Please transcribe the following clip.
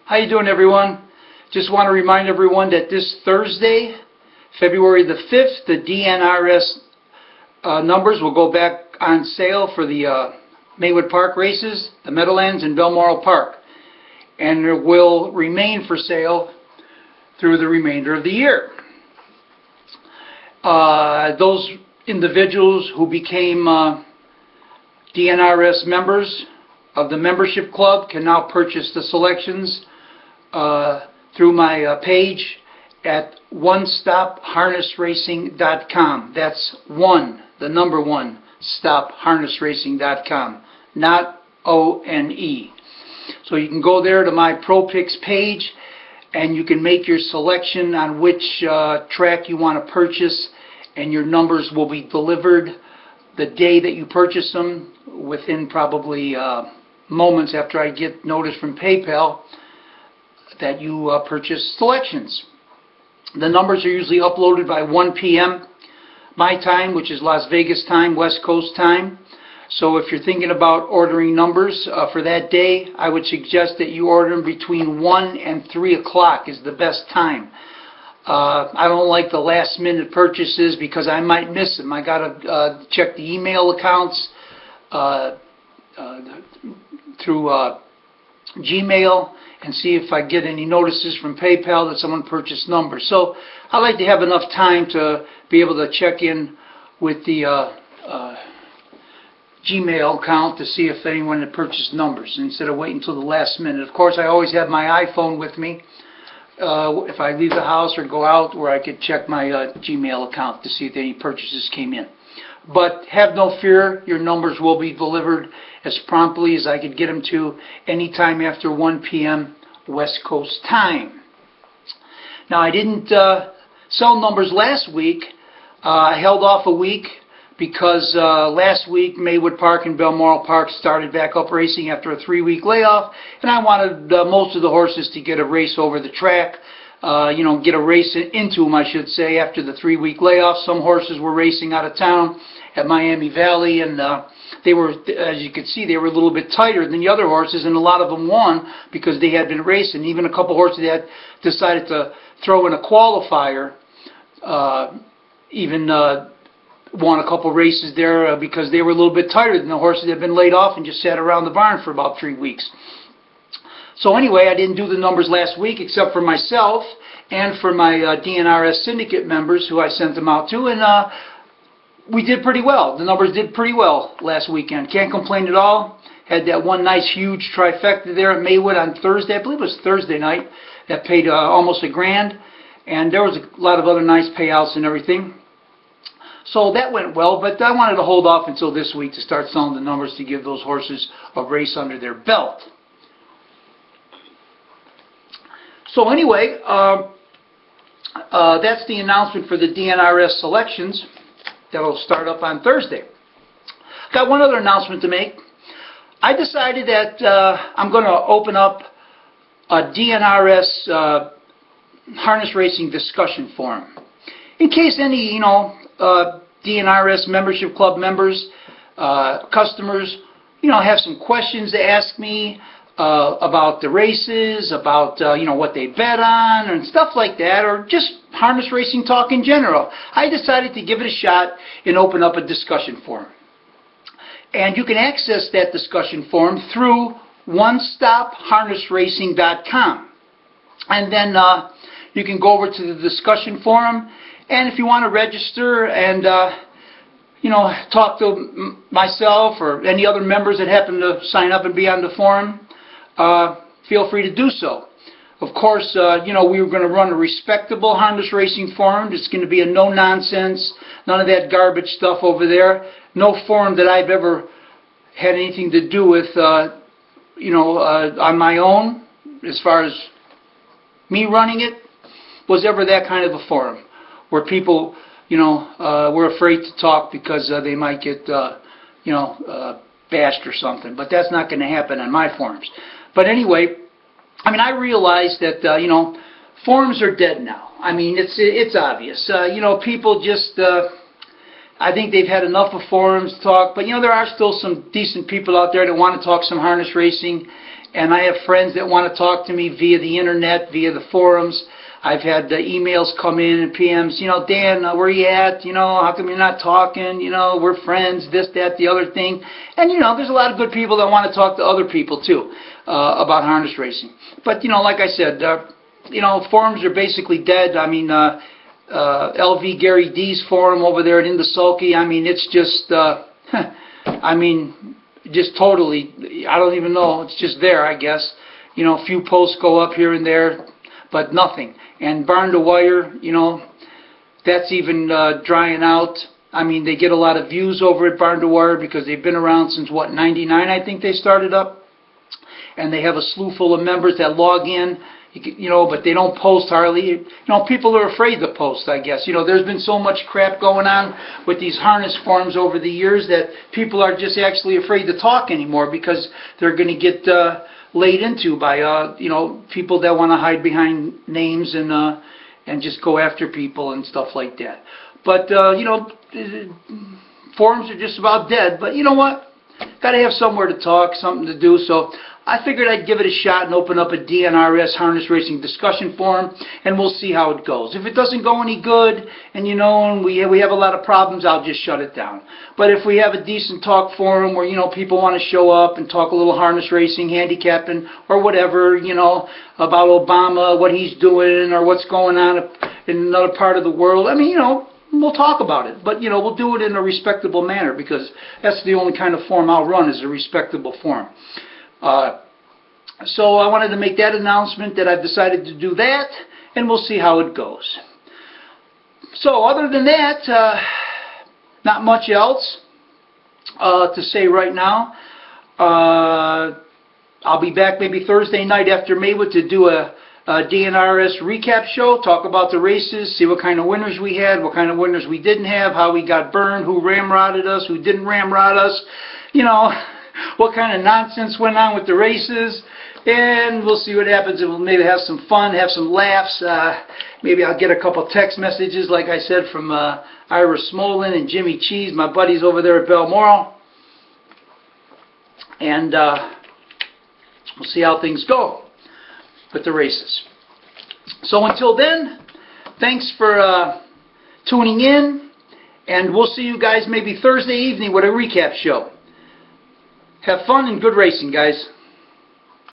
How you doing, everyone? Just want to remind everyone that this Thursday, February the 5th, the DNRS numbers will go back on sale for the Maywood Park races, the Meadowlands, and Balmoral Park. And it will remain for sale through the remainder of the year. Those individuals who became DNRS members of the membership club can now purchase the selections through my page at onestopharnessracing.com. That's the number one, stopharnessracing.com, not O-N-E. So you can go there to my Pro Picks page and you can make your selection on which track you want to purchase, and your numbers will be delivered the day that you purchase them, within probably moments after I get notice from PayPal that you purchase selections. The numbers are usually uploaded by 1 p.m. my time, which is Las Vegas time, West Coast time. So if you're thinking about ordering numbers for that day, I would suggest that you order them between 1 and 3 o'clock is the best time. I don't like the last minute purchases because I might miss them. I got to check the email accounts through Gmail and see if I get any notices from PayPal that someone purchased numbers. So I like to have enough time to be able to check in with the Gmail account to see if anyone had purchased numbers instead of waiting until the last minute. Of course, I always have my iPhone with me if I leave the house or go out, where I could check my Gmail account to see if any purchases came in. But have no fear, your numbers will be delivered as promptly as I could get them to any time after 1 p.m. West Coast time. Now, I didn't sell numbers last week. I held off a week because last week Maywood Park and Balmoral Park started back up racing after a 3-week layoff, and I wanted most of the horses to get a race over the track, get a race into them, I should say, after the 3-week layoff. Some horses were racing out of town at Miami Valley, and they were, as you could see, they were a little bit tighter than the other horses, and a lot of them won because they had been racing. Even a couple horses that had decided to throw in a qualifier won a couple races there because they were a little bit tighter than the horses that had been laid off and just sat around the barn for about 3 weeks. So anyway, I didn't do the numbers last week except for myself and for my DNRS syndicate members who I sent them out to, and we did pretty well. The numbers did pretty well last weekend. Can't complain at all. Had that one nice huge trifecta there at Maywood on Thursday. I believe it was Thursday night. That paid almost $1,000, and there was a lot of other nice payouts and everything. So that went well, but I wanted to hold off until this week to start selling the numbers to give those horses a race under their belt. So anyway, that's the announcement for the DNRS selections that will start up on Thursday. Got one other announcement to make. I decided that I'm going to open up a DNRS harness racing discussion forum. In case any, DNRS membership club members, customers, have some questions to ask me about the races, about, what they bet on and stuff like that, or just harness racing talk in general. I decided to give it a shot and open up a discussion forum. And you can access that discussion forum through onestopharnessracing.com. And then you can go over to the discussion forum, and if you want to register and talk to myself or any other members that happen to sign up and be on the forum, feel free to do so. Of course, we were going to run a respectable harness racing forum. It's going to be a no-nonsense, none of that garbage stuff over there. No forum that I've ever had anything to do with, on my own, as far as me running it, was ever that kind of a forum where people, were afraid to talk because they might get, bashed or something. But that's not going to happen on my forums. But anyway, I realize that, forums are dead now. It's obvious. People just, I think they've had enough of forums talk, but there are still some decent people out there that want to talk some harness racing, and I have friends that want to talk to me via the internet, via the forums. I've had emails come in and PMs, Dan, where you at? How come you're not talking? We're friends, this, that, the other thing. And, there's a lot of good people that want to talk to other people, too, about harness racing. But, like I said, forums are basically dead. I mean, LV Gary D's forum over there at In the Sulky, I mean, it's just, just totally, I don't even know, it's just there, I guess. A few posts go up here and there, but nothing. And Barn to Wire, that's even drying out. I mean, they get a lot of views over at Barn to Wire because they've been around since, what, 99, I think they started up. And they have a slew full of members that log in, but they don't post hardly. People are afraid to post, I guess. There's been so much crap going on with these harness forums over the years that people are just actually afraid to talk anymore because they're going to get laid into by people that want to hide behind names and just go after people and stuff like that. But forums are just about dead. But you know what? Got to have somewhere to talk, something to do. So I figured I'd give it a shot and open up a DNRS harness racing discussion forum, and we'll see how it goes. If it doesn't go any good, and and we have a lot of problems, I'll just shut it down. But if we have a decent talk forum where people want to show up and talk a little harness racing, handicapping, or whatever, about Obama, what he's doing, or what's going on in another part of the world, I mean, we'll talk about it, but we'll do it in a respectable manner because that's the only kind of forum I'll run is a respectable forum. So I wanted to make that announcement that I've decided to do that, and we'll see how it goes. So other than that, not much else to say right now. I'll be back maybe Thursday night after Maywood to do a DNRS recap show, talk about the races, see what kind of winners we had, what kind of winners we didn't have, how we got burned, who ramrodded us, who didn't ramrod us, what kind of nonsense went on with the races, and we'll see what happens, and we'll maybe have some fun, have some laughs. Maybe I'll get a couple text messages, like I said, from Ira Smolin and Jimmy Cheese, my buddies over there at Balmoral, and we'll see how things go with the races. So until then, thanks for tuning in, and we'll see you guys maybe Thursday evening with a recap show. Have fun and good racing, guys.